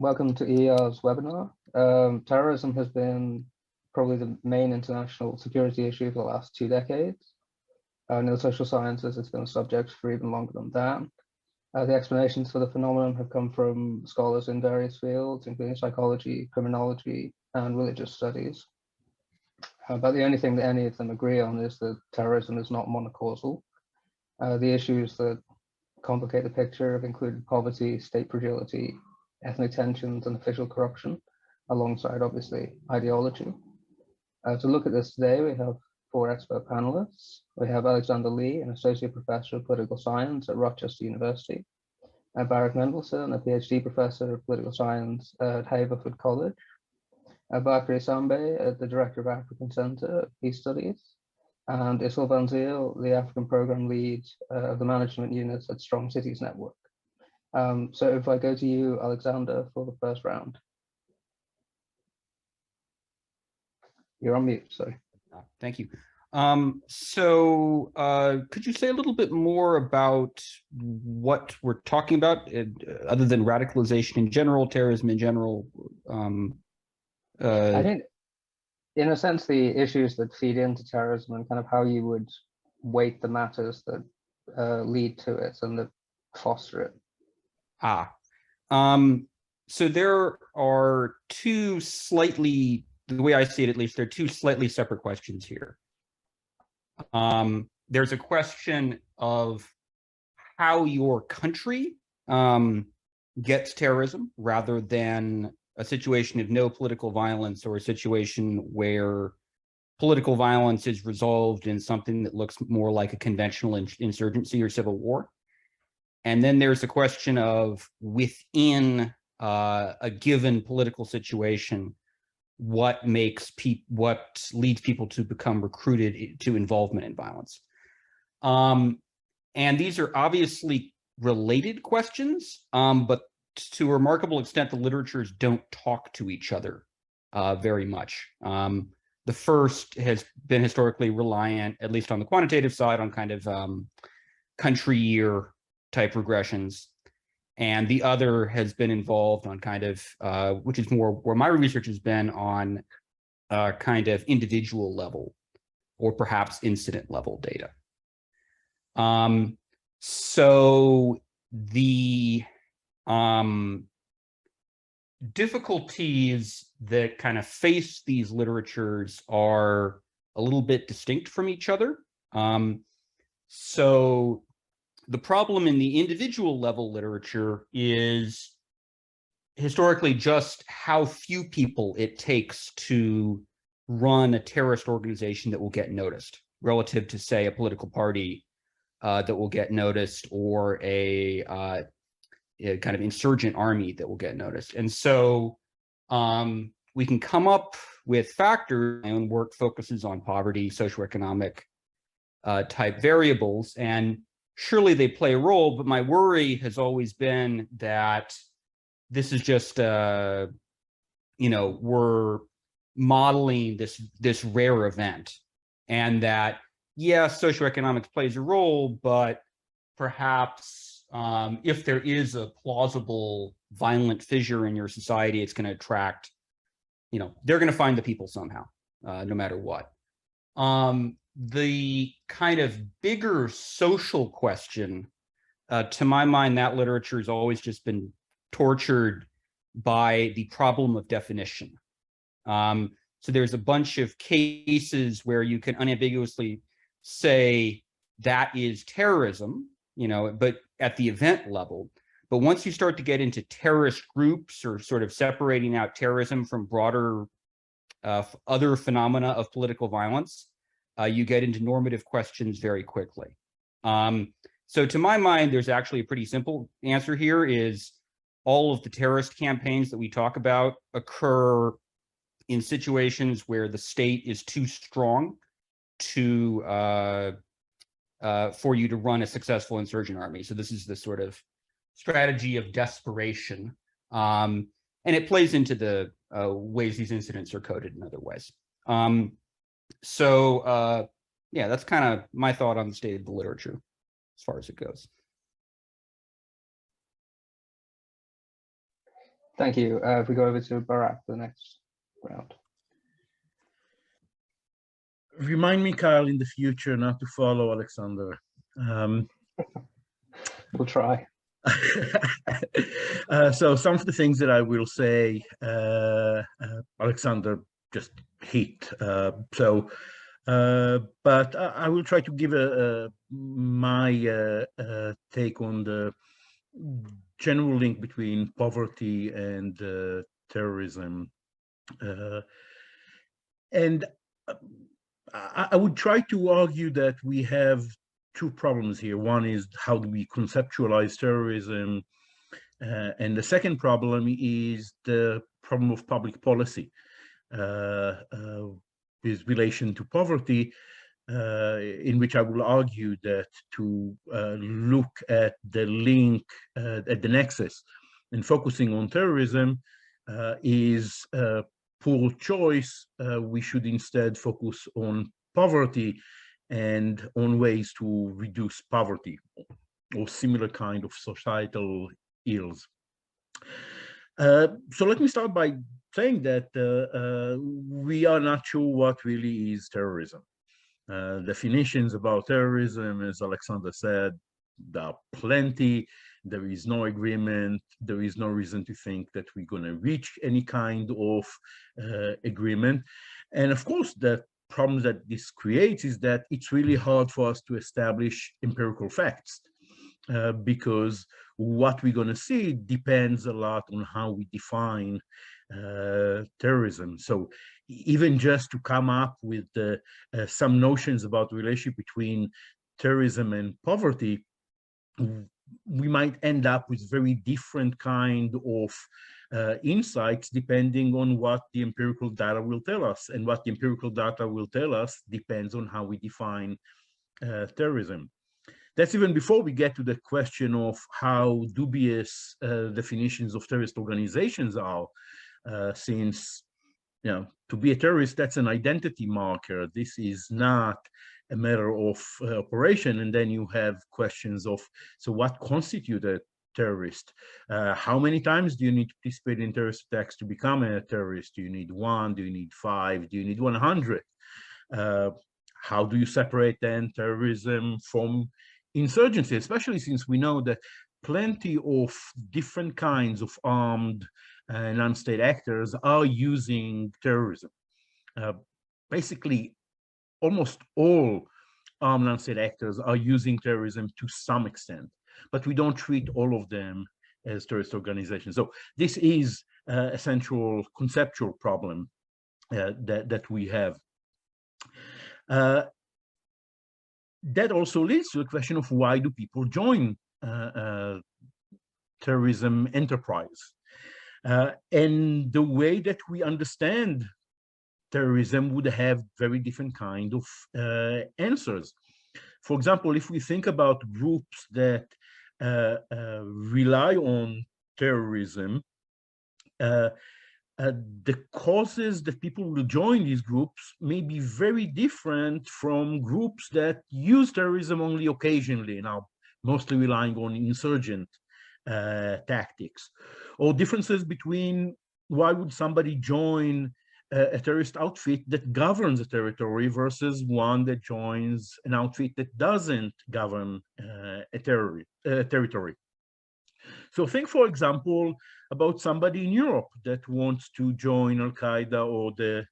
Welcome to ER's webinar. Terrorism has been probably the main international security issue for the last 2 decades. In the social sciences, it's been a subject for even longer than that. The explanations for the phenomenon have come from scholars in various fields, including psychology, criminology, and religious studies. But the only thing that any of them agree on is that terrorism is not monocausal. The issues that complicate the picture have included poverty, state fragility, ethnic tensions, and official corruption, alongside, obviously, ideology. To look at this today, we have 4 expert panelists. We have Alexander Lee, an associate professor of political science at Rochester University, Barak Mendelsohn, a PhD professor of political science at Haverford College, Bakary Sambe, the director of African Center of Peace Studies, and Isel Van Ziel, the African program lead of the management unit at Strong Cities Network. So if I go to you, Alexander, for the first round. You're on mute, sorry. Thank you. Could you say a little bit more about what we're talking about, other than radicalization in general, terrorism in general? I think, in a sense, the issues that feed into terrorism and kind of how you would weight the matters that lead to it and that foster it. So there are two slightly, the way I see it at least, there are two slightly separate questions here. There's a question of how your country gets terrorism, rather than a situation of no political violence or a situation where political violence is resolved in something that looks more like a conventional insurgency or civil war. And then there's a question of, within a given political situation, what leads people to become recruited to involvement in violence. And these are obviously related questions, but to a remarkable extent, the literatures don't talk to each other very much. The first has been historically reliant, at least on the quantitative side, on kind of country year type regressions. And the other has been involved on kind of, which is more where my research has been, on kind of individual level or perhaps incident level data. So the difficulties that kind of face these literatures are a little bit distinct from each other. So the problem in the individual level literature is historically just how few people it takes to run a terrorist organization that will get noticed, relative to, say, a political party that will get noticed, or a kind of insurgent army that will get noticed. And so we can come up with factors. My own work focuses on poverty, socioeconomic type variables, and surely they play a role, but my worry has always been that this is just, we're modeling this rare event, and that, yeah, socioeconomics plays a role, but perhaps if there is a plausible violent fissure in your society, it's going to attract, they're going to find the people somehow, no matter what. The kind of bigger social question, to my mind, that literature has always just been tortured by the problem of definition. So there's a bunch of cases where you can unambiguously say that is terrorism, but at the event level. But once you start to get into terrorist groups, or sort of separating out terrorism from broader other phenomena of political violence, you get into normative questions very quickly. So to my mind, there's actually a pretty simple answer here: is all of the terrorist campaigns that we talk about occur in situations where the state is too strong to for you to run a successful insurgent army. So this is the sort of strategy of desperation, and it plays into the ways these incidents are coded in other ways. Yeah, that's kind of my thought on the state of the literature as far as it goes. Thank you. If we go over to Barak for the next round. Remind me, Kyle, in the future not to follow Alexander. We'll try. So some of the things that I will say, Alexander just hit. But I will try to give my take on the general link between poverty and terrorism. And I would try to argue that we have two problems here. One is how do we conceptualize terrorism? And the second problem is the problem of public policy with relation to poverty, in which I will argue that to look at the link, at the nexus, and focusing on terrorism is a poor choice. We should instead focus on poverty and on ways to reduce poverty or similar kind of societal ills. So let me start by saying that we are not sure what really is terrorism. Definitions about terrorism, as Alexander said, there are plenty. There is no agreement. There is no reason to think that we're going to reach any kind of agreement. And of course, the problem that this creates is that it's really hard for us to establish empirical facts because what we're going to see depends a lot on how we define terrorism. So even just to come up with some notions about the relationship between terrorism and poverty, we might end up with very different kind of insights depending on what the empirical data will tell us. And what the empirical data will tell us depends on how we define terrorism. That's even before we get to the question of how dubious definitions of terrorist organizations are, since, you know, to be a terrorist, that's an identity marker. This is not a matter of operation. And then you have questions of, so what constitutes a terrorist? How many times do you need to participate in terrorist attacks to become a terrorist? Do you need 1? Do you need 5? Do you need 100? How do you separate then terrorism from insurgency, especially since we know that plenty of different kinds of armed non-state actors are using terrorism. Basically, almost all armed non-state actors are using terrorism to some extent, but we don't treat all of them as terrorist organizations. So this is a central conceptual problem that we have. That also leads to the question of why do people join terrorism enterprise? And the way that we understand terrorism would have very different kind of answers. For example, if we think about groups that rely on terrorism, the causes that people will join these groups may be very different from groups that use terrorism only occasionally and are mostly relying on insurgent tactics, or differences between why would somebody join a terrorist outfit that governs a territory versus one that joins an outfit that doesn't govern a territory. So think, for example, about somebody in Europe that wants to join Al-Qaeda or the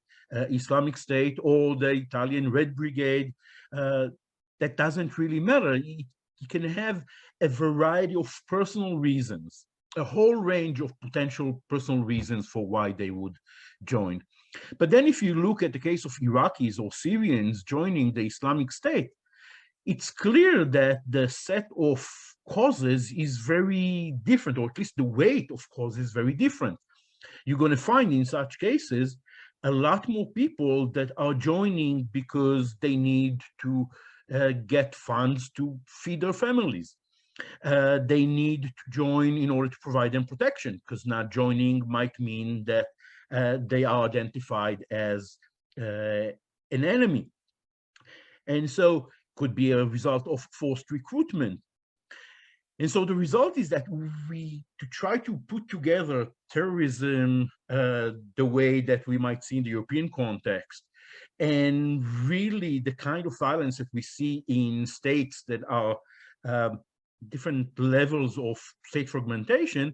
Islamic State or the Italian Red Brigade. That doesn't really matter. You can have a variety of personal reasons, a whole range of potential personal reasons for why they would join. But then if you look at the case of Iraqis or Syrians joining the Islamic State, it's clear that the set of causes is very different, or at least the weight of causes is very different. You're going to find in such cases a lot more people that are joining because they need to get funds to feed their families. They need to join in order to provide them protection, because not joining might mean that they are identified as an enemy. And so could be a result of forced recruitment. And so the result is that to try to put together terrorism the way that we might see in the European context, and really the kind of violence that we see in states that are different levels of state fragmentation,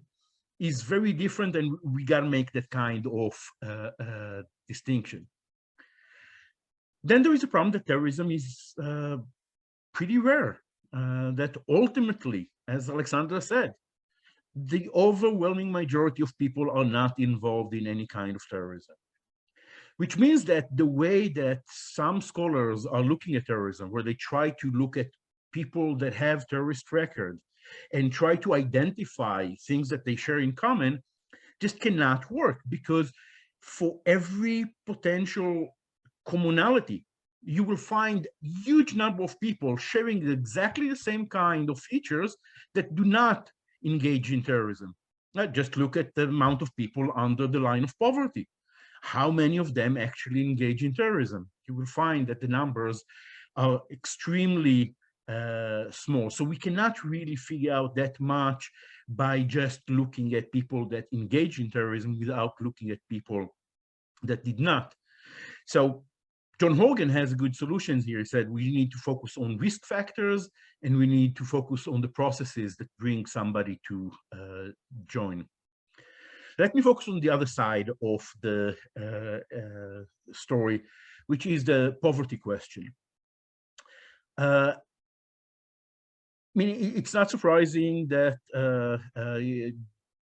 is very different, and we got to make that kind of distinction. Then there is a problem that terrorism is pretty rare, that ultimately, as Alexandra said, the overwhelming majority of people are not involved in any kind of terrorism, which means that the way that some scholars are looking at terrorism, where they try to look at people that have terrorist record and try to identify things that they share in common, just cannot work, because for every potential commonality, you will find huge number of people sharing exactly the same kind of features that do not engage in terrorism. Just look at the amount of people under the line of poverty. How many of them actually engage in terrorism? You will find that the numbers are extremely small. So we cannot really figure out that much by just looking at people that engage in terrorism without looking at people that did not. So John Horgan has good solutions here. He said we need to focus on risk factors, and we need to focus on the processes that bring somebody to join. Let me focus on the other side of the story, which is the poverty question. I mean, it's not surprising that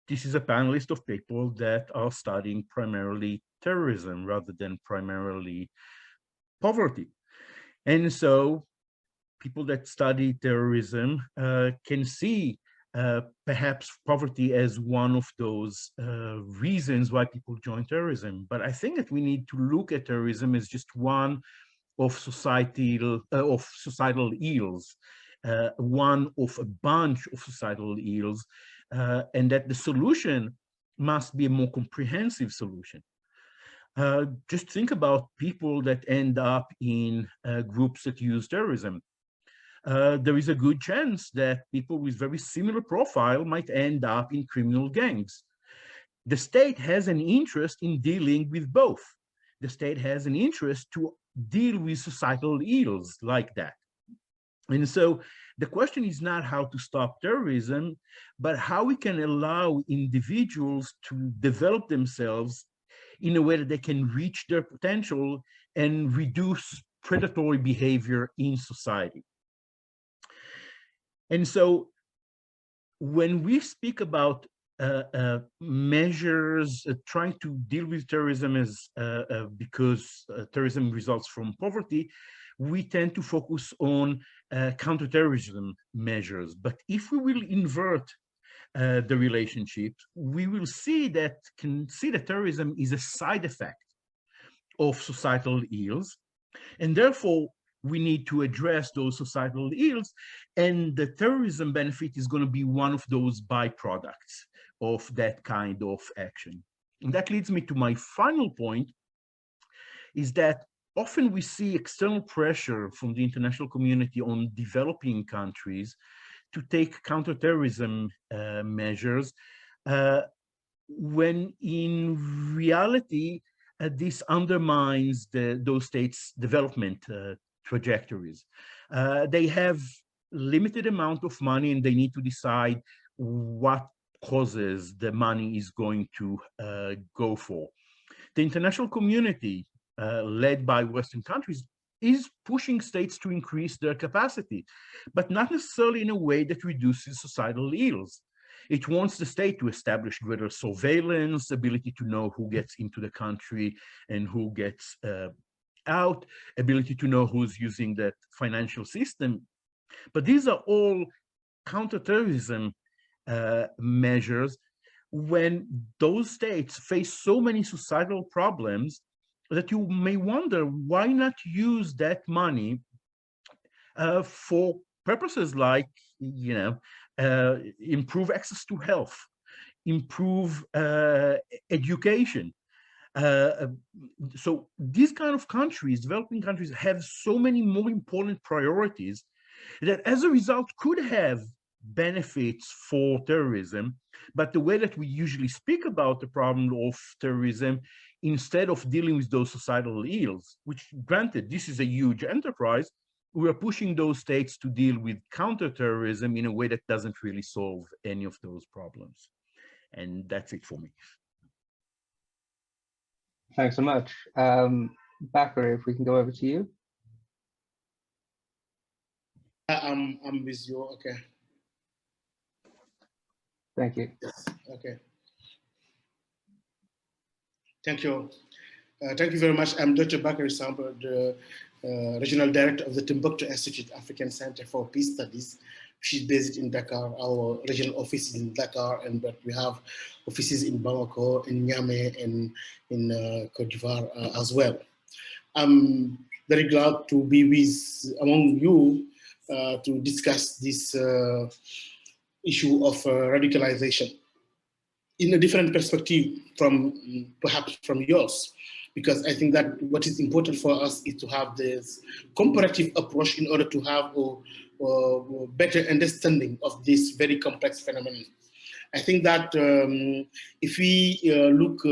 this is a panelist of people that are studying primarily terrorism rather than primarily poverty. And so people that study terrorism can see perhaps poverty as one of those reasons why people join terrorism. But I think that we need to look at terrorism as just one of societal ills, one of a bunch of societal ills, and that the solution must be a more comprehensive solution. Just think about people that end up in groups that use terrorism. There is a good chance that people with very similar profile might end up in criminal gangs. The state has an interest in dealing with both. The state has an interest to deal with societal ills like that. And so the question is not how to stop terrorism, but how we can allow individuals to develop themselves in a way that they can reach their potential and reduce predatory behavior in society. And so when we speak about measures trying to deal with terrorism as because terrorism results from poverty, we tend to focus on counterterrorism measures. But if we will invert the relationship, we will see that terrorism is a side effect of societal ills, and therefore we need to address those societal ills, and the terrorism benefit is going to be one of those byproducts of that kind of action. And that leads me to my final point, is that often we see external pressure from the international community on developing countries to take counterterrorism measures, when in reality, this undermines those states' development trajectories. They have limited amount of money, and they need to decide what causes the money is going to go for. The international community, led by Western countries, is pushing states to increase their capacity, but not necessarily in a way that reduces societal ills. It wants the state to establish greater surveillance, ability to know who gets into the country and who gets out, ability to know who's using that financial system. But these are all counterterrorism measures when those states face so many societal problems that you may wonder, why not use that money for purposes like, improve access to health, improve education. So these kind of countries, developing countries, have so many more important priorities that as a result could have benefits for terrorism, but the way that we usually speak about the problem of terrorism, instead of dealing with those societal ills, which granted, this is a huge enterprise, we are pushing those states to deal with counterterrorism in a way that doesn't really solve any of those problems. And that's it for me. Thanks so much. Bakary, if we can go over to you. I'm with you. Okay. Thank you. Yes. Okay. Thank you. Thank you very much. I'm Dr. Bakary Samba, the Regional Director of the Timbuktu Institute African Center for Peace Studies, which is based in Dakar. Our regional office is in Dakar, but we have offices in Bamako, in Niamey, and in Côte d'Ivoire as well. I'm very glad to be among you to discuss this issue of radicalization in a different perspective from perhaps from yours, because I think that what is important for us is to have this comparative approach in order to have a better understanding of this very complex phenomenon. I think that if we look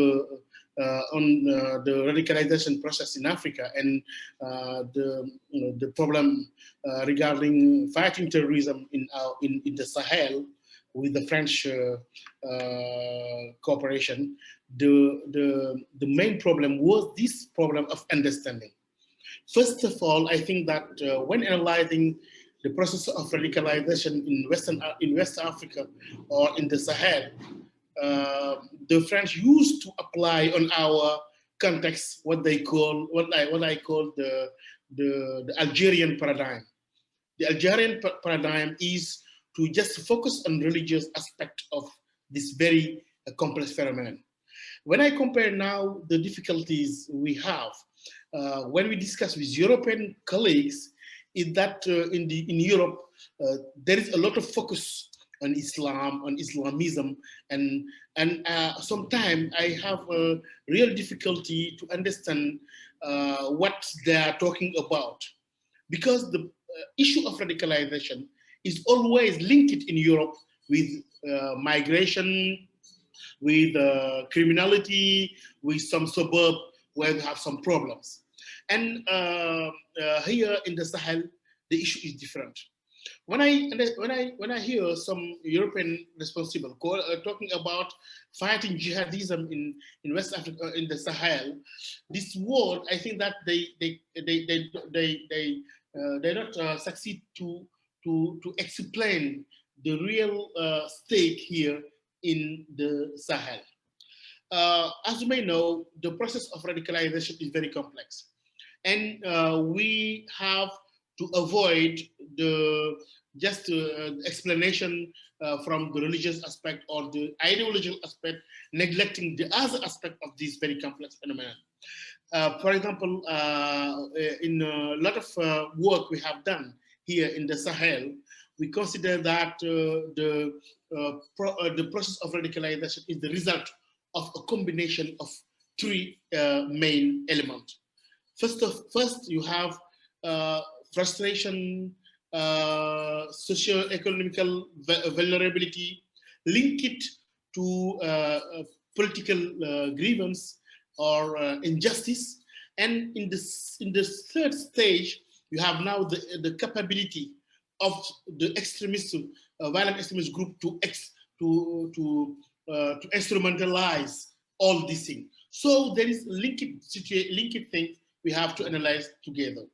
on the radicalization process in Africa and the problem regarding fighting terrorism in the Sahel with the French cooperation, the main problem was this problem of understanding. First of all, I think that when analyzing the process of radicalization in West Africa or in the Sahel, the French used to apply on our context what I call the Algerian paradigm. The Algerian paradigm is to just focus on religious aspect of this very complex phenomenon. When I compare now the difficulties we have when we discuss with European colleagues, is that in Europe there is a lot of focus on Islam, on Islamism, and sometimes I have a real difficulty to understand what they are talking about, because the issue of radicalization is always linked in Europe with migration, with criminality, with some suburb where we have some problems. And here in the Sahel, the issue is different. When I hear some European responsible talking about fighting jihadism in West Africa, in the Sahel, this word, I think that they don't succeed to explain the real stake here in the Sahel. As you may know, the process of radicalization is very complex, and we have to avoid the just explanation from the religious aspect or the ideological aspect, neglecting the other aspect of this very complex phenomenon. For example, in a lot of work we have done here in the Sahel, we consider that the process of radicalization is the result of a combination of three main elements. First, you have frustration, socio-economical vulnerability, link it to political grievance or injustice, and in the third stage, you have now the capability of the extremist, violent extremist group to instrumentalize all these things. So there is linked thing we have to analyze together.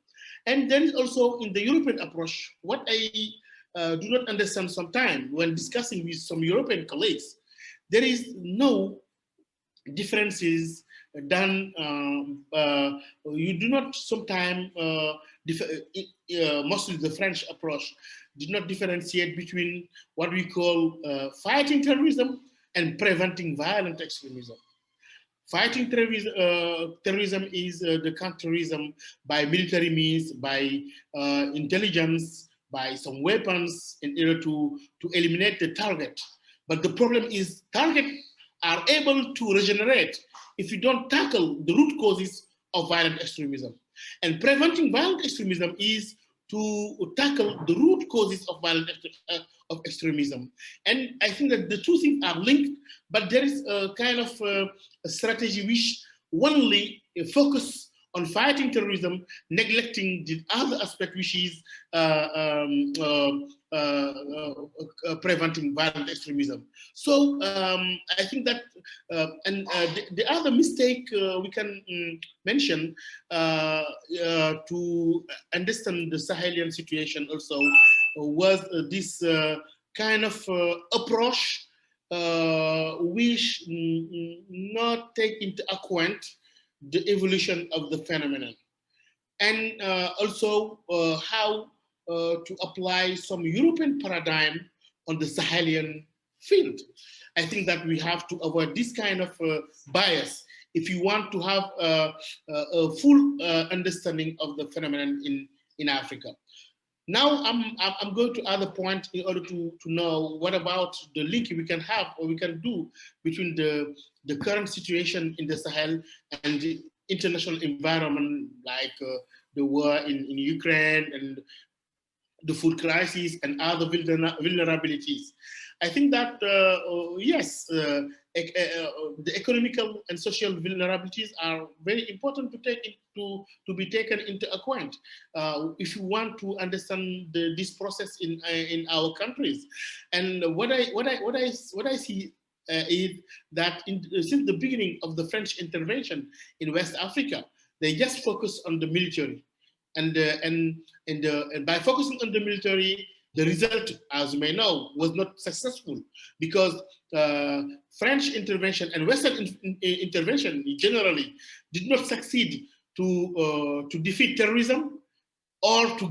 And there is also in the European approach, what I do not understand sometimes when discussing with some European colleagues, there is no differences done. You do not sometimes, mostly the French approach, did not differentiate between what we call fighting terrorism and preventing violent extremism. Fighting terrorism is the counterterrorism by military means, by intelligence, by some weapons in order to eliminate the target. But the problem is targets are able to regenerate if you don't tackle the root causes of violent extremism. And preventing violent extremism is to tackle the root causes of of extremism. And I think that the two things are linked, but there is a kind of a strategy which only focus on fighting terrorism, neglecting the other aspect, which is preventing violent extremism. So I think that, the other mistake we can mention to understand the Sahelian situation also was this kind of approach which not take into account the evolution of the phenomenon, and also how to apply some European paradigm on the Sahelian field. I think that we have to avoid this kind of bias if you want to have a full understanding of the phenomenon in Africa. Now I'm going to other point in order to know what about the link we can have or we can do between the current situation in the Sahel and the international environment, like the war in Ukraine and the food crisis and other vulnerabilities. I think that, yes, the economical and social vulnerabilities are very important to be taken into account if you want to understand this process in our countries. And what I see is that since the beginning of the French intervention in West Africa, they just focus on the military, and by focusing on the military, the result, as you may know, was not successful, because French intervention and Western intervention generally did not succeed to defeat terrorism or to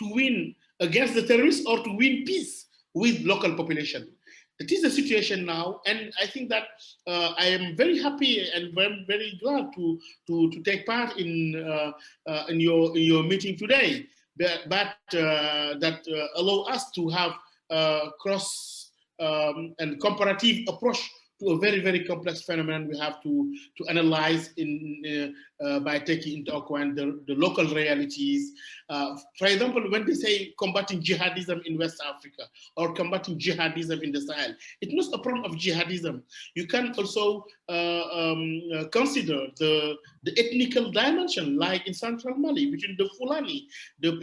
win against the terrorists or to win peace with local population. It is the situation now, and I think that I am very happy and very glad to take part in your meeting today. But that allow us to have cross and comparative approach to a very complex phenomenon we have to analyze by taking into account the local realities. For example, when they say combating jihadism in West Africa or combating jihadism in the Sahel, it's not a problem of jihadism. You can also consider the ethnical dimension, like in Central Mali, between the Fulani, the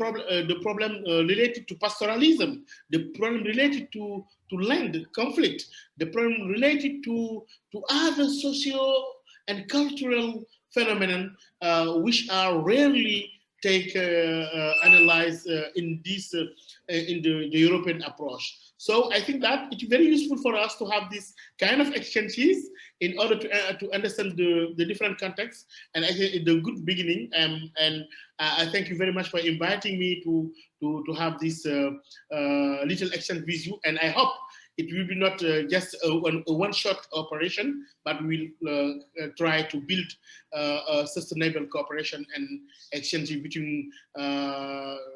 problem related to pastoralism, the problem related to land conflict, the problem related to other socio and cultural phenomena which are rarely analyzed in this in the European approach. So I think that it's very useful for us to have this kind of exchanges in order to understand the different contexts. And I think it's a good beginning. And I thank you very much for inviting me to have this little exchange with you. And I hope it will be not just a one-shot operation, but we'll try to build a sustainable cooperation and exchange between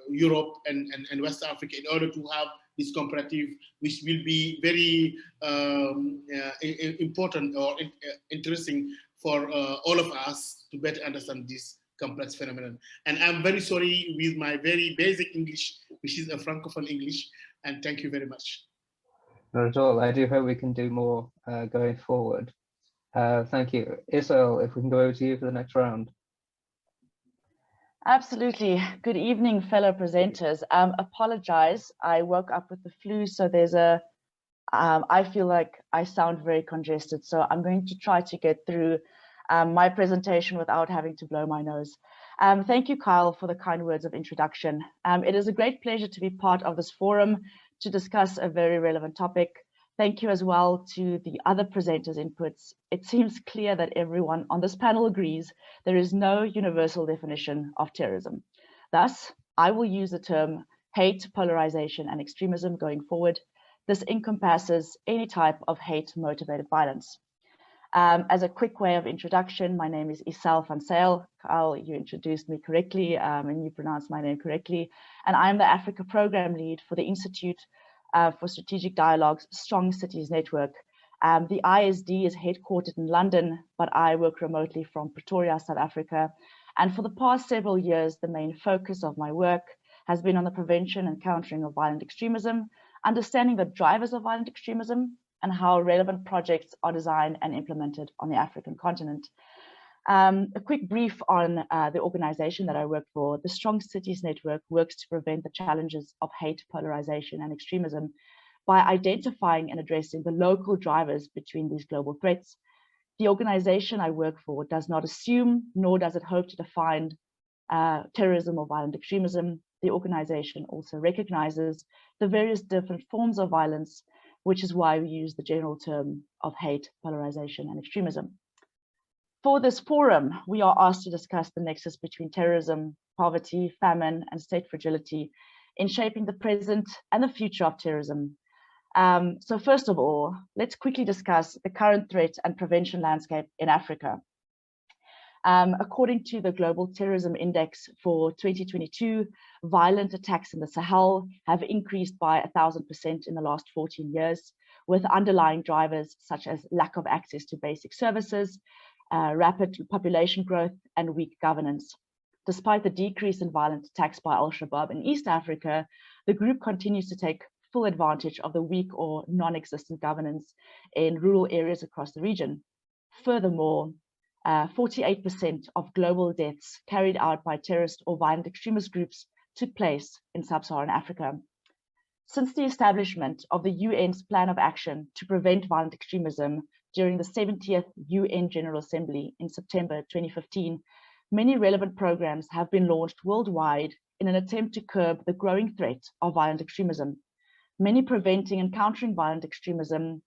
Europe and West Africa in order to have this comparative, which will be very important or interesting for all of us to better understand this complex phenomenon. And I'm very sorry with my very basic English, which is a Francophone English, and thank you very much. Not at all. I do hope we can do more going forward. Thank you. Isabel, if we can go over to you for the next round. Absolutely. Good evening, fellow presenters. Apologize, I woke up with the flu, so there's I feel like I sound very congested, so I'm going to try to get through my presentation without having to blow my nose. Thank you, Kyle, for the kind words of introduction. It is a great pleasure to be part of this forum to discuss a very relevant topic. Thank you as well to the other presenters' inputs. It seems clear that everyone on this panel agrees there is no universal definition of terrorism. Thus, I will use the term hate, polarization, and extremism going forward. This encompasses any type of hate-motivated violence. As a quick way of introduction, my name is Isel van Sail. Kyle, you introduced me correctly and you pronounced my name correctly. And I'm the Africa Program Lead for the Institute for Strategic Dialogue's Strong Cities Network. The ISD is headquartered in London, but I work remotely from Pretoria, South Africa. And for the past several years, the main focus of my work has been on the prevention and countering of violent extremism, understanding the drivers of violent extremism, and how relevant projects are designed and implemented on the African continent. A quick brief on the organization that I work for. The Strong Cities Network works to prevent the challenges of hate, polarization, and extremism by identifying and addressing the local drivers between these global threats. The organization I work for does not assume, nor does it hope to define terrorism or violent extremism. The organization also recognizes the various different forms of violence, which is why we use the general term of hate, polarization, and extremism. For this forum, we are asked to discuss the nexus between terrorism, poverty, famine, and state fragility in shaping the present and the future of terrorism. So first of all, let's quickly discuss the current threat and prevention landscape in Africa. According to the Global Terrorism Index for 2022, violent attacks in the Sahel have increased by 1,000% in the last 14 years, with underlying drivers such as lack of access to basic services, rapid population growth, and weak governance. Despite the decrease in violent attacks by Al-Shabaab in East Africa, the group continues to take full advantage of the weak or non-existent governance in rural areas across the region. Furthermore, 48% of global deaths carried out by terrorist or violent extremist groups took place in sub-Saharan Africa. Since the establishment of the UN's Plan of Action to Prevent Violent Extremism during the 70th UN General Assembly in September 2015, many relevant programs have been launched worldwide in an attempt to curb the growing threat of violent extremism. Many preventing and countering violent extremism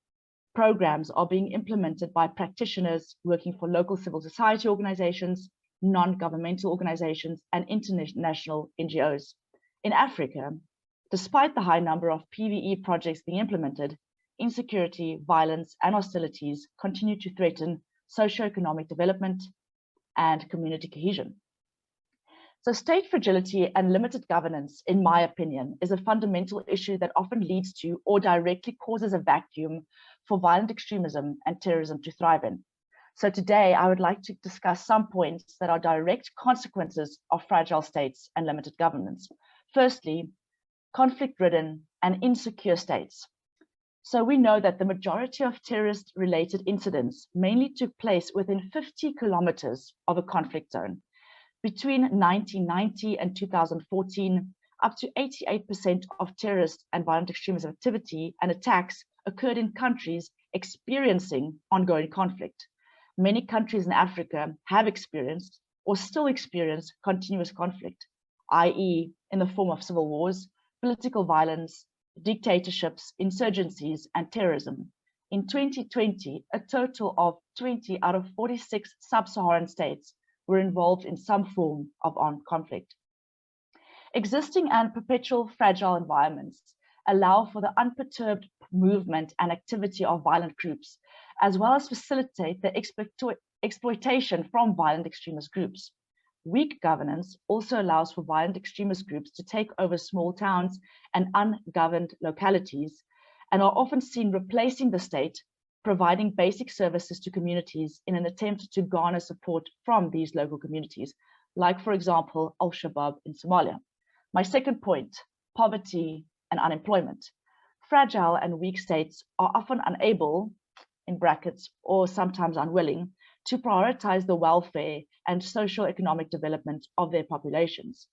programs are being implemented by practitioners working for local civil society organizations, non-governmental organizations, and international NGOs. In Africa, despite the high number of PVE projects being implemented, insecurity, violence, and hostilities continue to threaten socioeconomic development and community cohesion. So state fragility and limited governance, in my opinion, is a fundamental issue that often leads to or directly causes a vacuum for violent extremism and terrorism to thrive in. So today, I would like to discuss some points that are direct consequences of fragile states and limited governance. Firstly, conflict-ridden and insecure states. So we know that the majority of terrorist-related incidents mainly took place within 50 kilometers of a conflict zone. Between 1990 and 2014, up to 88% of terrorist and violent extremism activity and attacks occurred in countries experiencing ongoing conflict. Many countries in Africa have experienced or still experience continuous conflict, i.e. in the form of civil wars, political violence, dictatorships, insurgencies, and terrorism. In 2020, a total of 20 out of 46 sub-Saharan states were involved in some form of armed conflict. Existing and perpetual fragile environments allow for the unperturbed movement and activity of violent groups, as well as facilitate the exploitation from violent extremist groups. Weak governance also allows for violent extremist groups to take over small towns and ungoverned localities, and are often seen replacing the state, providing basic services to communities in an attempt to garner support from these local communities, like, for example, Al-Shabaab in Somalia. My second point, poverty and unemployment. Fragile and weak states are often unable, in brackets, or sometimes unwilling, to prioritize the welfare and socio-economic development of their populations.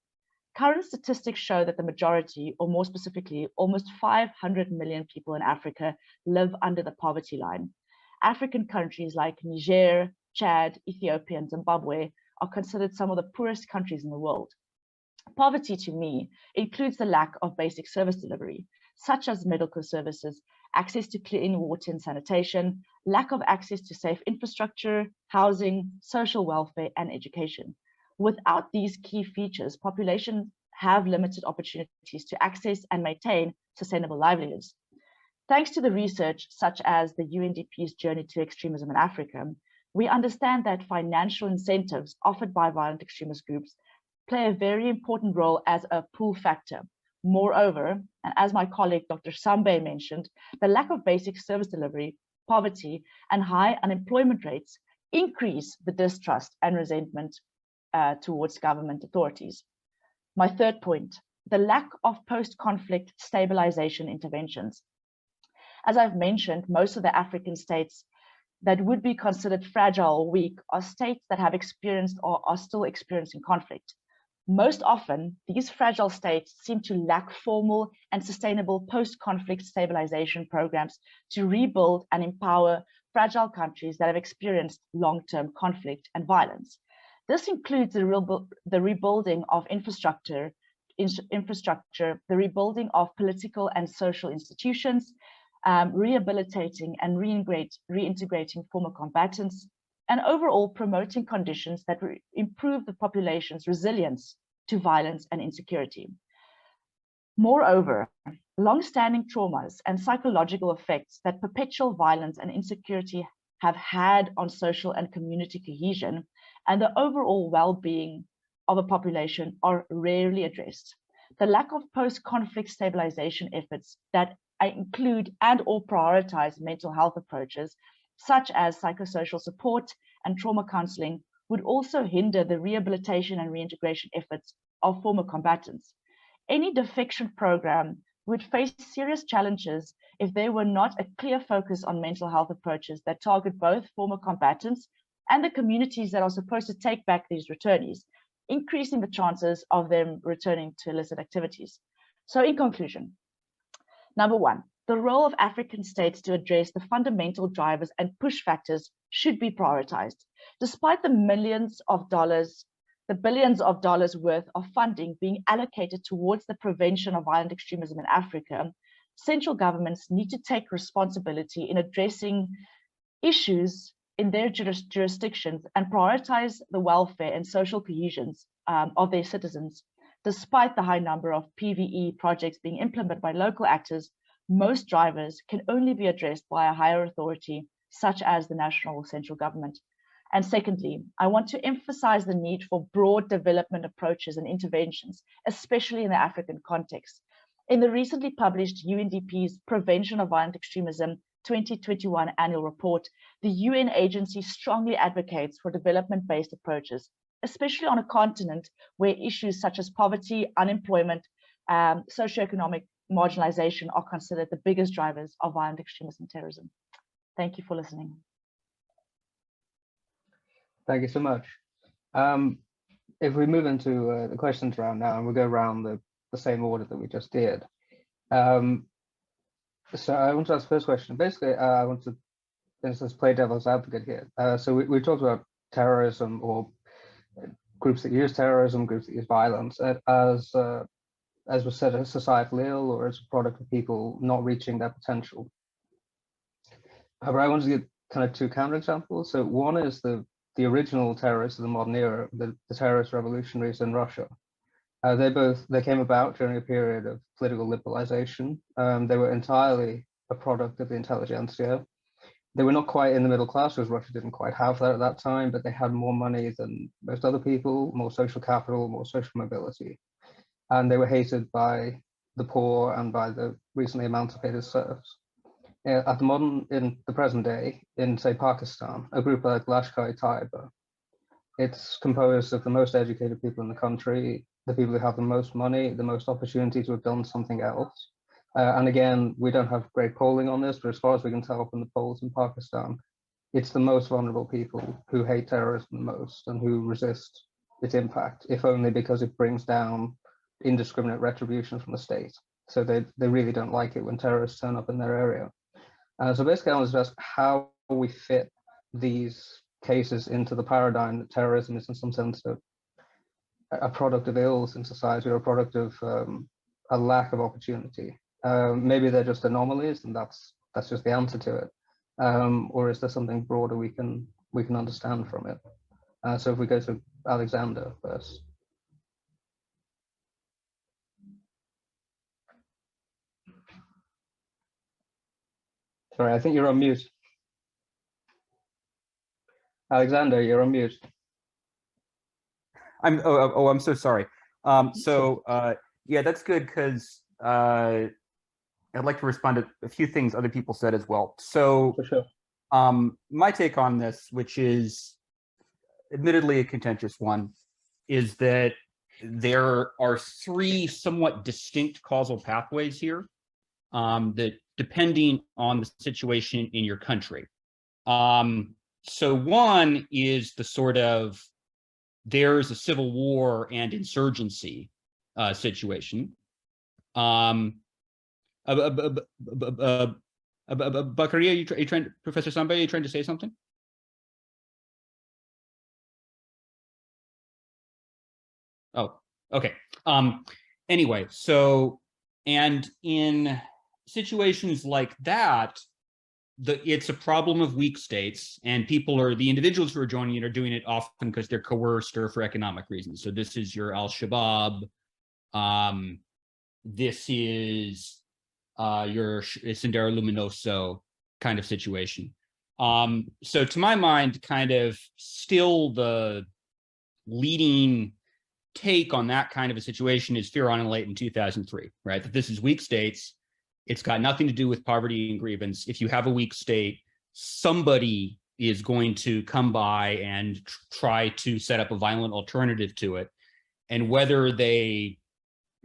Current statistics show that the majority, or more specifically, almost 500 million people in Africa live under the poverty line. African countries like Niger, Chad, Ethiopia, and Zimbabwe are considered some of the poorest countries in the world. Poverty, to me, includes the lack of basic service delivery, such as medical services, access to clean water and sanitation, lack of access to safe infrastructure, housing, social welfare, and education. Without these key features, populations have limited opportunities to access and maintain sustainable livelihoods. Thanks to the research, such as the UNDP's Journey to Extremism in Africa, we understand that financial incentives offered by violent extremist groups play a very important role as a pull factor. Moreover, and as my colleague Dr. Sambe mentioned, the lack of basic service delivery, poverty, and high unemployment rates increase the distrust and resentment towards government authorities. My third point, the lack of post-conflict stabilization interventions. As I've mentioned, most of the African states that would be considered fragile or weak are states that have experienced or are still experiencing conflict. Most often, these fragile states seem to lack formal and sustainable post-conflict stabilization programs to rebuild and empower fragile countries that have experienced long-term conflict and violence. This includes the rebuilding of infrastructure, the rebuilding of political and social institutions, rehabilitating and reintegrating former combatants, and overall promoting conditions that improve the population's resilience to violence and insecurity. Moreover, long-standing traumas and psychological effects that perpetual violence and insecurity have had on social and community cohesion and the overall well-being of a population are rarely addressed. The lack of post-conflict stabilization efforts that include and or prioritize mental health approaches, such as psychosocial support and trauma counseling, would also hinder the rehabilitation and reintegration efforts of former combatants. Any defection program would face serious challenges if there were not a clear focus on mental health approaches that target both former combatants and the communities that are supposed to take back these returnees, increasing the chances of them returning to illicit activities. So in conclusion, number one, the role of African states to address the fundamental drivers and push factors should be prioritized. Despite the billions of dollars worth of funding being allocated towards the prevention of violent extremism in Africa, central governments need to take responsibility in addressing issues in their jurisdictions and prioritize the welfare and social cohesion of their citizens. Despite the high number of PVE projects being implemented by local actors, most drivers can only be addressed by a higher authority, such as the national or central government. And secondly, I want to emphasize the need for broad development approaches and interventions, especially in the African context. In the recently published UNDP's Prevention of Violent Extremism 2021 annual report, the UN agency strongly advocates for development-based approaches, especially on a continent where issues such as poverty, unemployment, socioeconomic marginalization are considered the biggest drivers of violent extremism and terrorism. Thank you for listening. Thank you so much. If we move into the questions round now, and we'll go around the same order that we just did. So I want to ask the first question. Basically, I want to, for instance, play devil's advocate here. So we talked about terrorism or groups that use terrorism, groups that use violence as was said, as societal ill or as a product of people not reaching their potential. However, I want to give kind of two counterexamples. So one is the original terrorists of the modern era, the terrorist revolutionaries in Russia. They came about during a period of political liberalization. They were entirely a product of the intelligentsia. They were not quite in the middle class, because Russia didn't quite have that at that time, but they had more money than most other people, more social capital, more social mobility. And they were hated by the poor and by the recently emancipated serfs. In the present day, in say Pakistan, a group like Lashkar-e-Taiba, it's composed of the most educated people in the country, the people who have the most money, the most opportunity to have done something else. And again, we don't have great polling on this, but as far as we can tell from the polls in Pakistan, it's the most vulnerable people who hate terrorism the most and who resist its impact, if only because it brings down indiscriminate retribution from the state. So they really don't like it when terrorists turn up in their area. So basically, I was just how we fit these cases into the paradigm that terrorism is in some sense a product of ills in society or a product of a lack of opportunity. Maybe they're just anomalies, and that's just the answer to it. Or is there something broader we can understand from it? So if we go to Alexander first. Sorry, I think you're on mute. Alexander, you're on mute. I'm so sorry. Yeah, that's good, because I'd like to respond to a few things other people said as well. So for sure. My take on this, which is admittedly a contentious one, is that there are three somewhat distinct causal pathways here that depending on the situation in your country. So one is the sort of there's a civil war and insurgency situation. Bakaria, you trying, Professor Samba, are you trying to say something? Oh, okay. Anyway, so, and in situations like that, it's a problem of weak states, and the individuals who are joining it are doing it often because they're coerced or for economic reasons. So this is your Al-Shabaab. This is your Sendero Luminoso kind of situation. So to my mind, kind of still the leading take on that kind of a situation is Firon and Late in 2003, right? That this is weak states. It's got nothing to do with poverty and grievance. If you have a weak state, somebody is going to come by and try to set up a violent alternative to it. And whether they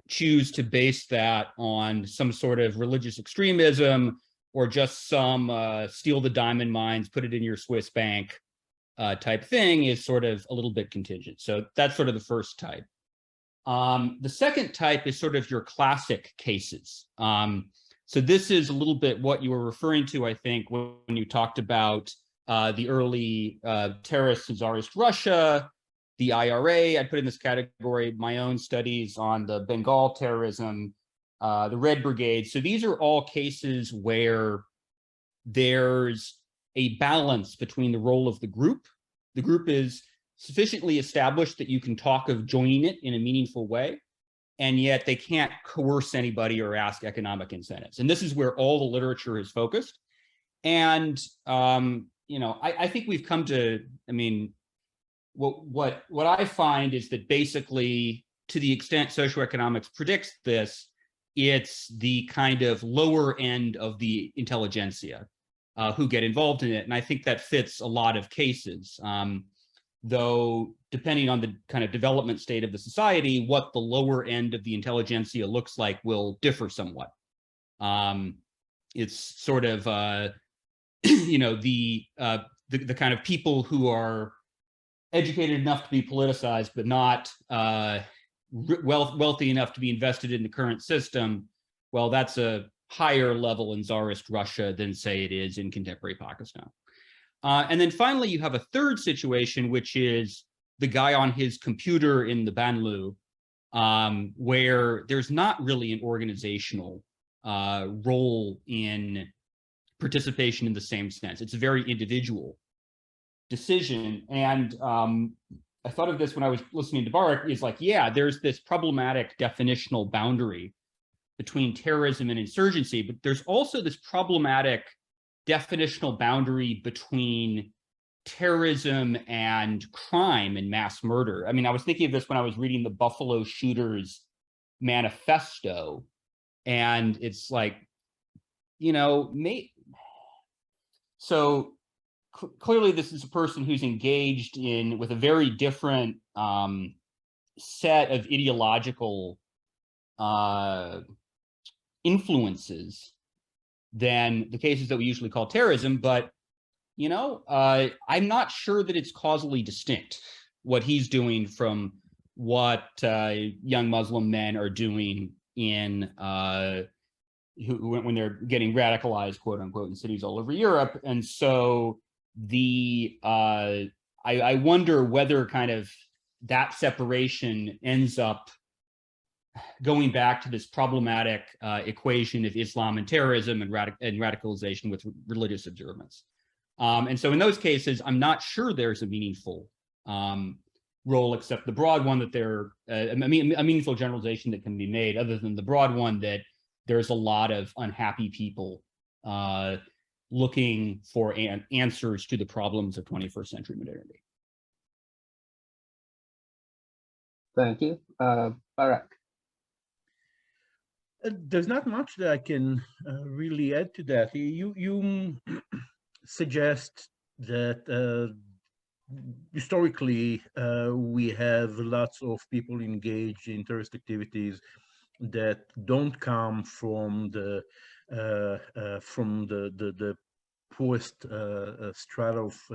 choose to base that on some sort of religious extremism or just some steal the diamond mines, put it in your Swiss bank type thing is sort of a little bit contingent. So that's sort of the first type. The second type is sort of your classic cases. So this is a little bit what you were referring to, I think, when you talked about the early terrorist Tsarist Russia, the IRA. I put in this category my own studies on the Bengal terrorism, the Red Brigade. So these are all cases where there's a balance between the role of the group. The group is sufficiently established that you can talk of joining it in a meaningful way, and yet they can't coerce anybody or ask economic incentives. And this is where all the literature is focused. And I think we've come to, I mean, what I find is that basically, to the extent socioeconomics predicts this, it's the kind of lower end of the intelligentsia who get involved in it. And I think that fits a lot of cases. Though, depending on the kind of development state of the society, what the lower end of the intelligentsia looks like will differ somewhat. It's sort of, the kind of people who are educated enough to be politicized, but not wealthy enough to be invested in the current system. Well, that's a higher level in Tsarist Russia than, say, it is in contemporary Pakistan. And then finally, you have a third situation, which is the guy on his computer in the Banlieue, where there's not really an organizational role in participation in the same sense. It's a very individual decision. And I thought of this when I was listening to Barak, is like, yeah, there's this problematic definitional boundary between terrorism and insurgency, but there's also this problematic definitional boundary between terrorism and crime and mass murder. I mean, I was thinking of this when I was reading the Buffalo Shooters Manifesto, and it's like, so clearly this is a person who's engaged with a very different set of ideological influences than the cases that we usually call terrorism, but I'm not sure that it's causally distinct what he's doing from what young Muslim men are doing when they're getting radicalized, quote unquote, in cities all over Europe. And so I wonder whether kind of that separation ends up going back to this problematic equation of Islam and terrorism and radicalization with religious observance. And so in those cases, I'm not sure there's a meaningful role, except the broad one that a meaningful generalization that can be made, other than the broad one that there's a lot of unhappy people looking for answers to the problems of 21st century modernity. Thank you. Barak. There's not much that I can really add to that. You suggest that historically, we have lots of people engaged in terrorist activities that don't come from the poorest strata of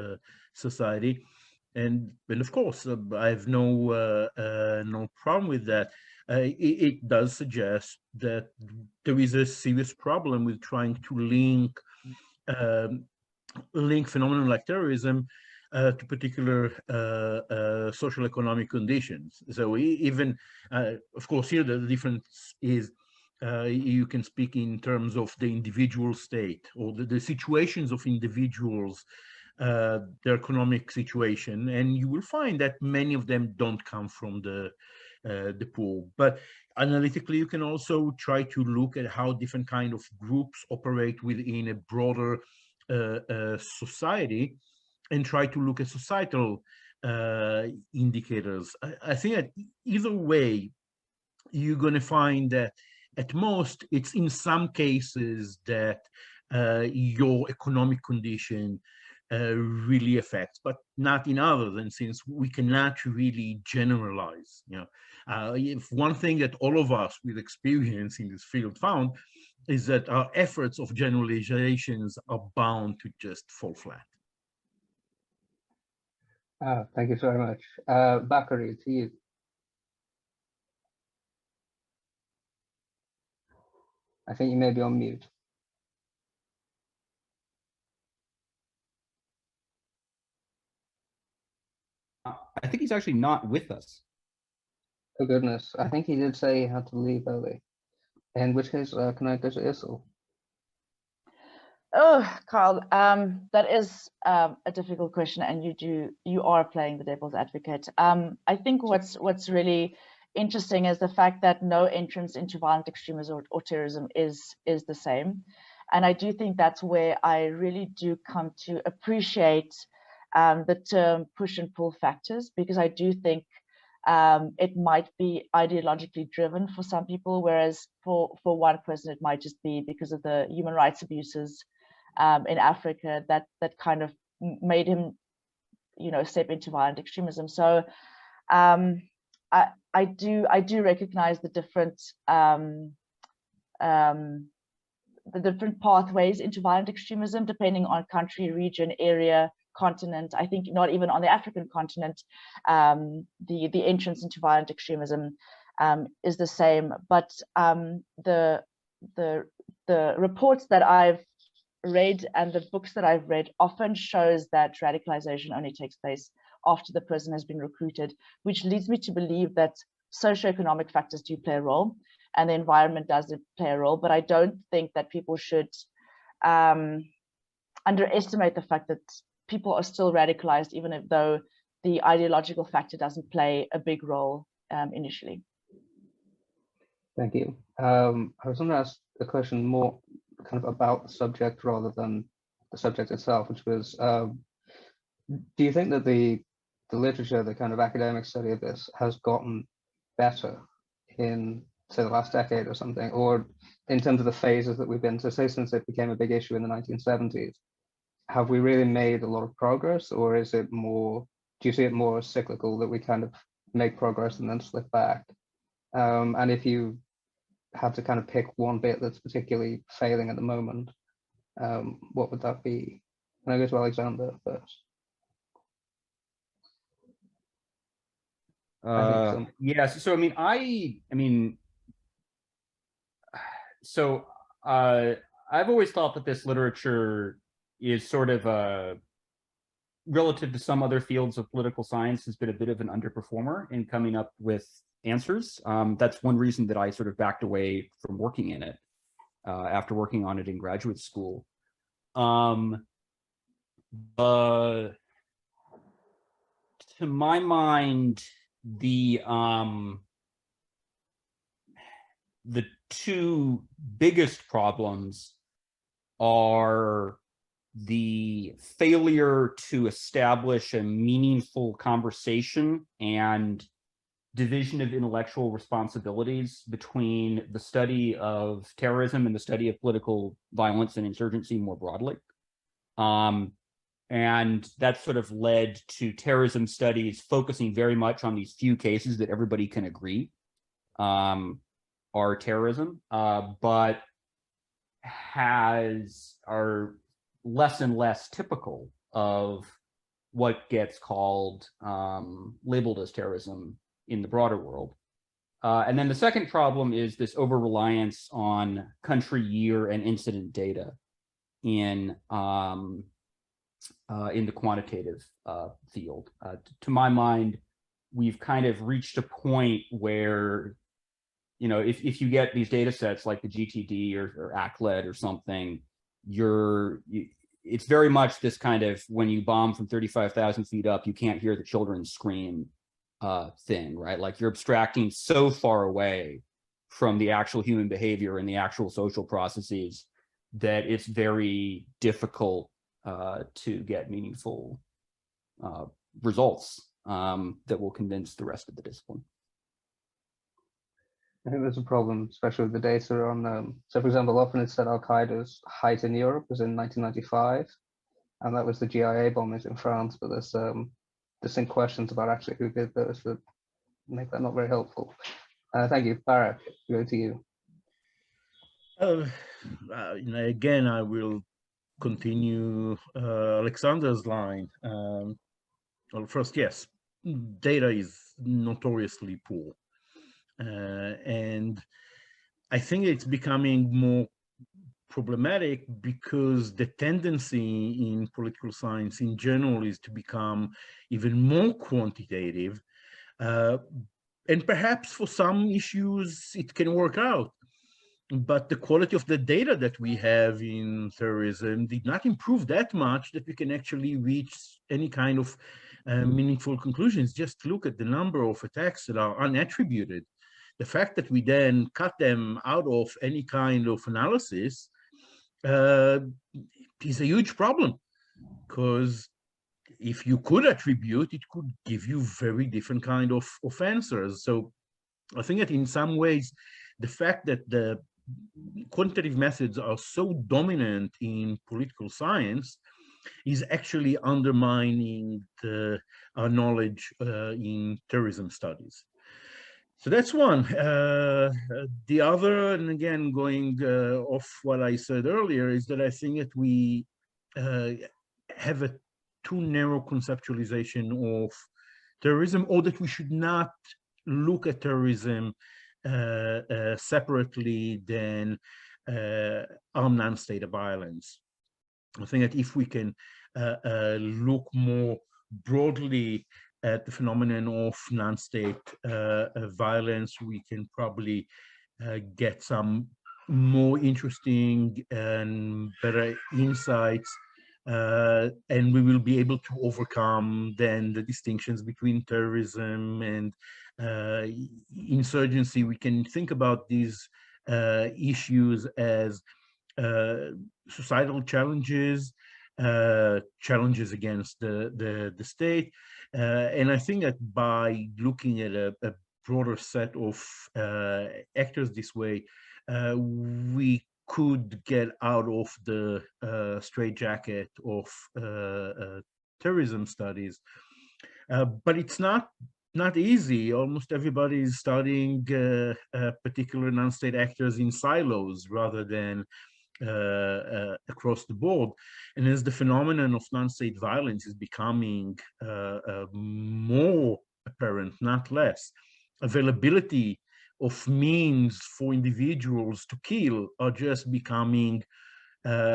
society, and of course, I have no problem with that. It does suggest that there is a serious problem with trying to um, link phenomena like terrorism to particular social economic conditions. So even, of course, here the difference is you can speak in terms of the individual state or the situations of individuals, their economic situation, and you will find that many of them don't come from the poor. But analytically, you can also try to look at how different kind of groups operate within a broader society and try to look at societal indicators. I think that either way, you're going to find that at most, it's in some cases that your economic condition really affects, but not in others. And since we cannot really generalize, if one thing that all of us with experience in this field found is that our efforts of generalizations are bound to just fall flat. Thank you very much. Bakary, to you. I think you may be on mute. I think he's actually not with us. Oh goodness, I think he did say he had to leave early. In which case, can I go to Issel? Oh, Carl, that is a difficult question, and you are playing the devil's advocate. I think what's really interesting is the fact that no entrance into violent extremism or terrorism is the same, and I do think that's where I really do come to appreciate the term push and pull factors, because I do think it might be ideologically driven for some people, whereas for one person it might just be because of the human rights abuses in Africa that kind of made him, step into violent extremism. So I do recognize the different pathways into violent extremism depending on country, region, area, continent. I think not even on the African continent, the entrance into violent extremism is the same. But the reports that I've read and the books that I've read often shows that radicalization only takes place after the person has been recruited, which leads me to believe that socioeconomic factors do play a role and the environment does play a role. But I don't think that people should underestimate the fact that people are still radicalized, even though the ideological factor doesn't play a big role initially. Thank you. I was going to ask a question more kind of about the subject rather than the subject itself, which was, do you think that the literature, the kind of academic study of this has gotten better in, say, the last decade or something, or in terms of the phases that we've been to, say, since it became a big issue in the 1970s? Have we really made a lot of progress, or is it more, do you see it more as cyclical, that we kind of make progress and then slip back? And if you had to kind of pick one bit that's particularly failing at the moment, what would that be? Can I go to Alexander first? Yes. So I've always thought that this literature is sort of relative to some other fields of political science, has been a bit of an underperformer in coming up with answers. That's one reason that I sort of backed away from working in it after working on it in graduate school. To my mind, the two biggest problems are the failure to establish a meaningful conversation and division of intellectual responsibilities between the study of terrorism and the study of political violence and insurgency more broadly. And that sort of led to terrorism studies focusing very much on these few cases that everybody can agree are terrorism, but are less and less typical of what gets called labeled as terrorism in the broader world. And then the second problem is this over-reliance on country, year, and incident data in the quantitative field. To my mind, we've kind of reached a point where, you know, if you get these data sets like the GTD or ACLED or something, it's very much this kind of, when you bomb from 35,000 feet up, you can't hear the children scream thing, right? Like, you're abstracting so far away from the actual human behavior and the actual social processes that it's very difficult to get meaningful results that will convince the rest of the discipline. I think there's a problem, especially with the data on, so for example, often it's said Al-Qaeda's height in Europe was in 1995, and that was the GIA bombings in France, but there's distinct questions about actually who did those that make that not very helpful. Thank you. Barak, go to you. Again, I will continue Alexander's line. Well, first, yes, data is notoriously poor. And I think it's becoming more problematic because the tendency in political science in general is to become even more quantitative. And perhaps for some issues it can work out. But the quality of the data that we have in terrorism did not improve that much that we can actually reach any kind of meaningful conclusions. Just look at the number of attacks that are unattributed. The fact that we then cut them out of any kind of analysis is a huge problem, because if you could attribute, it could give you very different kind of answers. So I think that in some ways, the fact that the quantitative methods are so dominant in political science is actually undermining our knowledge in terrorism studies. So that's one. The other, and again, going off what I said earlier, is that I think that we have a too narrow conceptualization of terrorism, or that we should not look at terrorism separately than armed non-state violence. I think that if we can look more broadly at the phenomenon of non-state violence, we can probably get some more interesting and better insights, and we will be able to overcome then the distinctions between terrorism and insurgency. We can think about these issues as societal challenges, challenges against the state. And I think that by looking at a broader set of actors this way, we could get out of the straitjacket of terrorism studies. But it's not easy. Almost everybody is studying particular non-state actors in silos rather than across the board. And as the phenomenon of non-state violence is becoming more apparent, not less, availability of means for individuals to kill are just becoming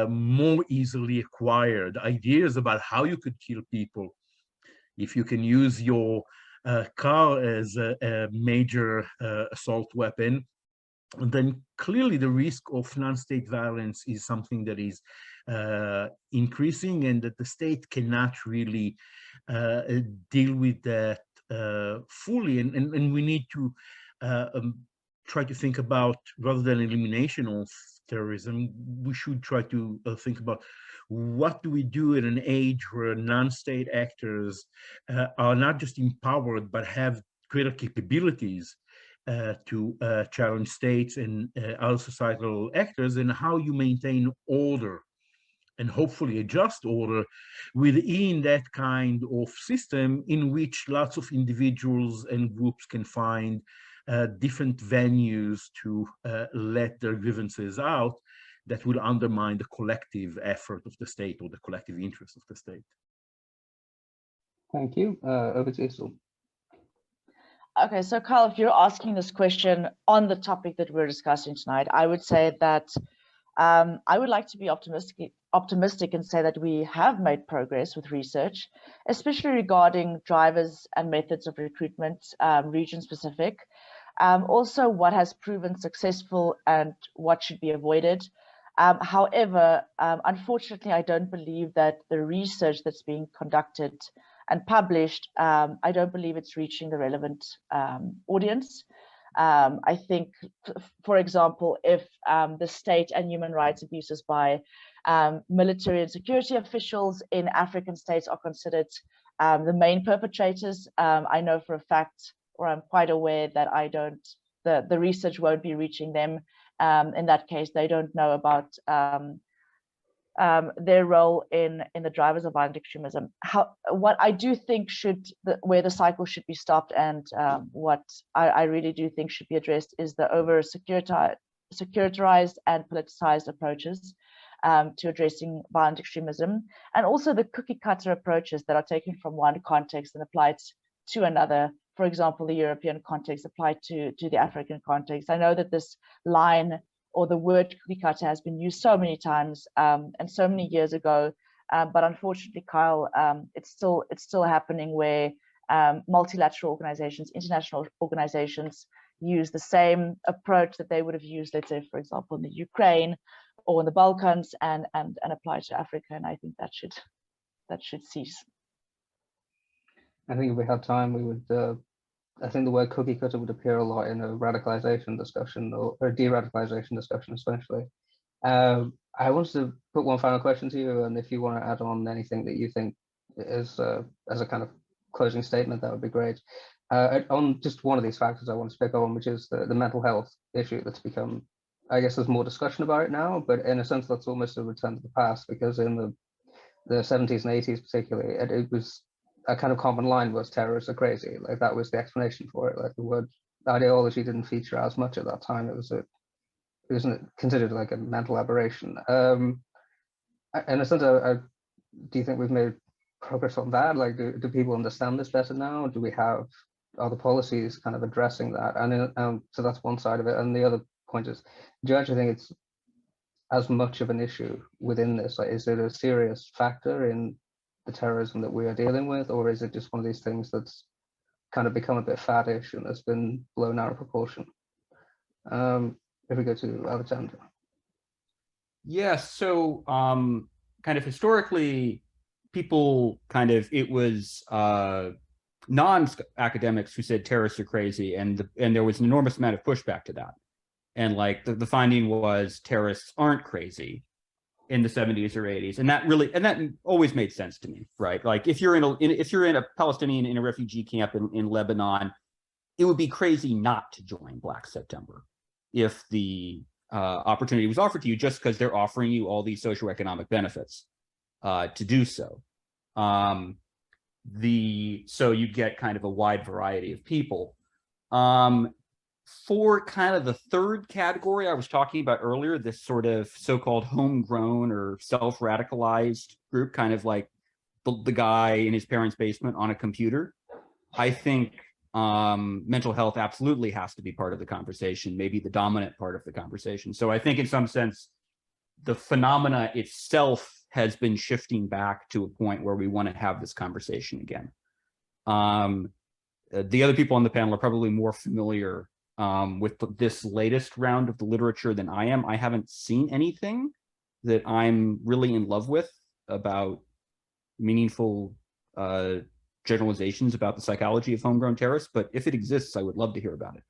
more easily acquired. Ideas about how you could kill people, if you can use your car as a major assault weapon, then clearly the risk of non-state violence is something that is increasing, and that the state cannot really deal with that fully. And we need to try to think about, rather than elimination of terrorism, we should try to think about what do we do in an age where non-state actors are not just empowered, but have greater capabilities to challenge states and other societal actors, and how you maintain order and hopefully a just order within that kind of system in which lots of individuals and groups can find different venues to let their grievances out that will undermine the collective effort of the state or the collective interest of the state. Thank you. Over to you. Okay, so Carl, if you're asking this question on the topic that we're discussing tonight, I would say that I would like to be optimistic and say that we have made progress with research, especially regarding drivers and methods of recruitment, region specific. Also, what has proven successful and what should be avoided. However, unfortunately, I don't believe that the research that's being conducted and published, I don't believe it's reaching the relevant audience. I think, for example, if the state and human rights abuses by military and security officials in African states are considered the main perpetrators, I know for a fact, or I'm quite aware that the research won't be reaching them. In that case, they don't know about their role in the drivers of violent extremism. What I do think where the cycle should be stopped, and what I really do think should be addressed, is the over securitized and politicized approaches to addressing violent extremism, and also the cookie cutter approaches that are taken from one context and applied to another. For example, the European context applied to the African context. I know that this line or the word cookie cutter has been used so many times and so many years ago, but unfortunately, Kyle, it's still happening where multilateral organizations, international organizations, use the same approach that they would have used, let's say, for example, in the Ukraine or in the Balkans, and apply to Africa. And I think that should cease. I think if we had time, we would. I think the word cookie cutter would appear a lot in a radicalization discussion or de-radicalization discussion, especially. I wanted to put one final question to you, and if you want to add on anything that you think is as a kind of closing statement, that would be great. On just one of these factors I want to pick on, which is the mental health issue that's become, I guess there's more discussion about it now, but in a sense that's almost a return to the past, because in the 70s and 80s particularly, it was a kind of common line was terrorists are crazy. Like that was the explanation for it. Like the word ideology didn't feature as much at that time. It wasn't considered like a mental aberration. In a sense, do you think we've made progress on that? Like, do people understand this better now? Do we have other policies kind of addressing that? And so that's one side of it. And the other point is, do you actually think it's as much of an issue within this? Like, is it a serious factor in the terrorism that we are dealing with, or is it just one of these things that's kind of become a bit faddish and has been blown out of proportion? If we go to Alexander. Yes, so kind of historically, people kind of, it was non-academics who said terrorists are crazy, and there was an enormous amount of pushback to that. And like the finding was terrorists aren't crazy in the 70s or 80s, and that always made sense to me, right? Like if you're in a Palestinian in a refugee camp in Lebanon, it would be crazy not to join Black September if the opportunity was offered to you, just because they're offering you all these socioeconomic benefits to do so. So you get kind of a wide variety of people. For kind of the third category I was talking about earlier, this sort of so-called homegrown or self-radicalized group, kind of like the guy in his parents' basement on a computer, I think mental health absolutely has to be part of the conversation, maybe the dominant part of the conversation. So I think in some sense, the phenomena itself has been shifting back to a point where we want to have this conversation again. The other people on the panel are probably more familiar with this latest round of the literature than I am. I haven't seen anything that I'm really in love with about meaningful generalizations about the psychology of homegrown terrorists, but if it exists, I would love to hear about it.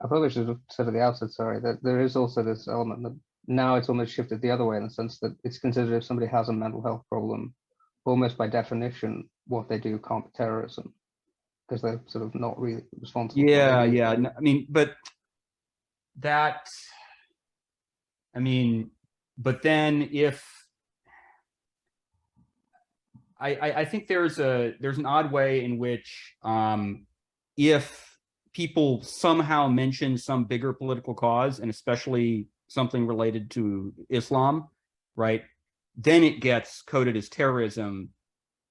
I probably should have said at the outset, sorry, that there is also this element that now it's almost shifted the other way, in the sense that it's considered if somebody has a mental health problem, almost by definition, what they do can't be terrorism, because they're sort of not really responsible. Yeah. No, I mean, but that, I mean, but then if I think there's an odd way in which if people somehow mention some bigger political cause, and especially something related to Islam, right, then it gets coded as terrorism,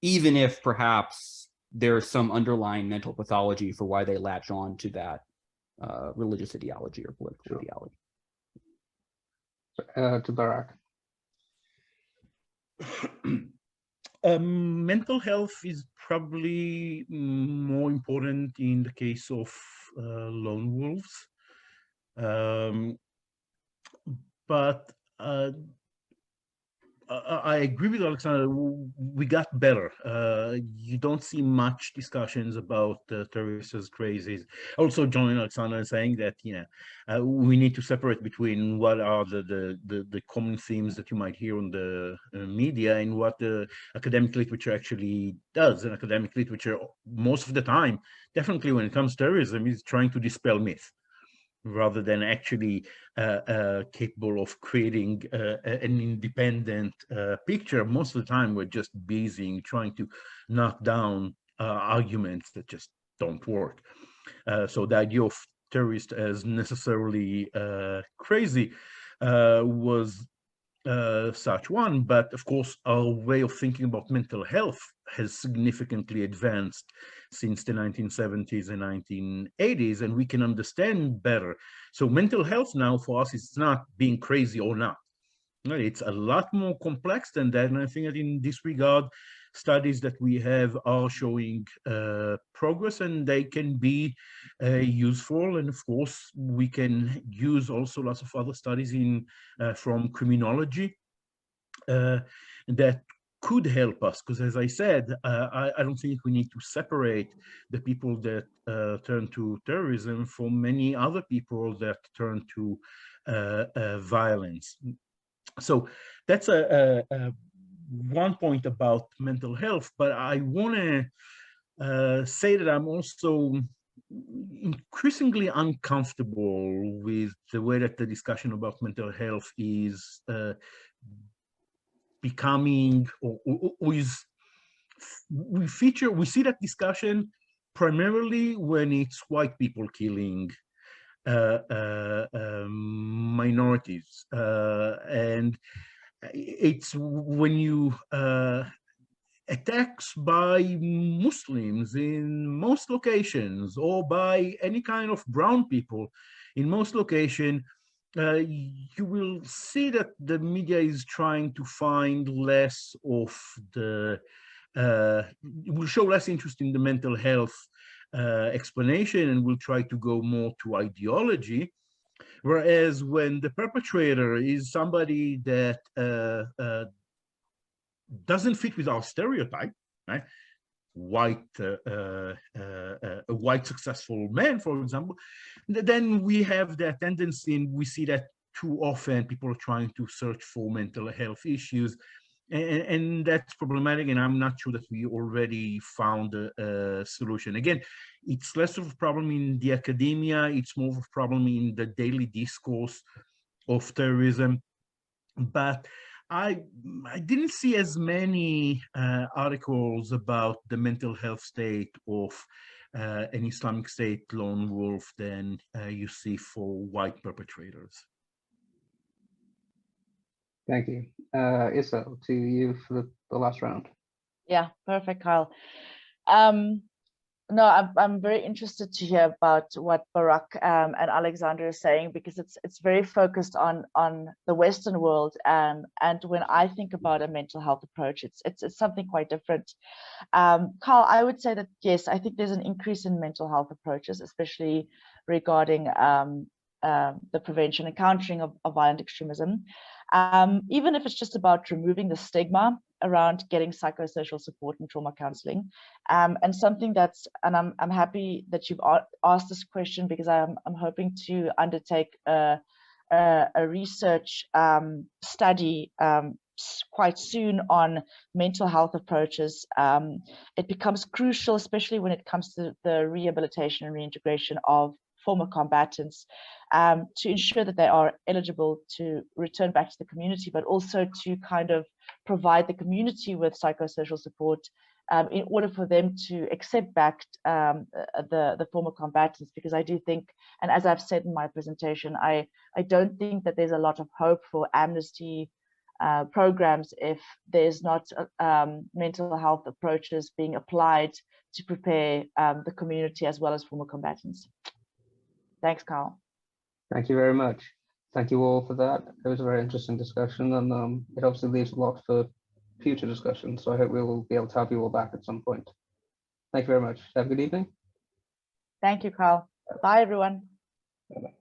even if perhaps there's some underlying mental pathology for why they latch on to that religious ideology or political ideology. To Barak. Mental health is probably more important in the case of lone wolves, but I agree with Alexander. We got better. You don't see much discussions about terrorists as crazies. Also, join Alexander in saying that we need to separate between what are the common themes that you might hear on the media and what the academic literature actually does. And academic literature, most of the time, definitely when it comes to terrorism, is trying to dispel myth, rather than actually capable of creating an independent picture. Most of the time, we're just busy trying to knock down arguments that just don't work. So the idea of terrorist as necessarily crazy was such one, but of course, our way of thinking about mental health has significantly advanced since the 1970s and 1980s, and we can understand better. So mental health now for us is not being crazy or not. It's a lot more complex than that, and I think that in this regard, studies that we have are showing progress, and they can be useful. And of course, we can use also lots of other studies from criminology that could help us, because as I said, I don't think we need to separate the people that turn to terrorism from many other people that turn to violence. So that's one point about mental health, but I want to say that I'm also increasingly uncomfortable with the way that the discussion about mental health is becoming, or is, we see that discussion primarily when it's white people killing minorities, and it's when you attacks by Muslims in most locations, or by any kind of brown people in most locations, you will see that the media is trying to find less of the, will show less interest in the mental health explanation, and will try to go more to ideology. Whereas when the perpetrator is somebody that doesn't fit with our stereotype, right? A white successful man, for example, then we have that tendency, and we see that too often people are trying to search for mental health issues, and that's problematic, and I'm not sure that we already found a solution. Again, it's less of a problem in the academia, it's more of a problem in the daily discourse of terrorism. But I didn't see as many articles about the mental health state of an Islamic State lone wolf than you see for white perpetrators. Thank you. Isel, to you for the last round. Yeah, perfect, Kyle. No, I'm very interested to hear about what Barak and Alexander are saying, because it's very focused on the Western world, and when I think about a mental health approach, it's something quite different. Carl, I would say that yes, I think there's an increase in mental health approaches, especially regarding the prevention and countering of violent extremism. Even if it's just about removing the stigma around getting psychosocial support and trauma counseling, and something that's, and I'm happy that you've asked this question, because I'm hoping to undertake a research study quite soon on mental health approaches. It becomes crucial, especially when it comes to the rehabilitation and reintegration of former combatants, to ensure that they are eligible to return back to the community, but also to kind of provide the community with psychosocial support in order for them to accept back the former combatants. Because I do think, and as I've said in my presentation, I don't think that there's a lot of hope for amnesty programs if there's not mental health approaches being applied to prepare the community as well as former combatants. Thanks, Carl. Thank you very much. Thank you all for that. It was a very interesting discussion, and it obviously leaves a lot for future discussion. So I hope we will be able to have you all back at some point. Thank you very much. Have a good evening. Thank you, Carl. Bye, everyone. Bye-bye.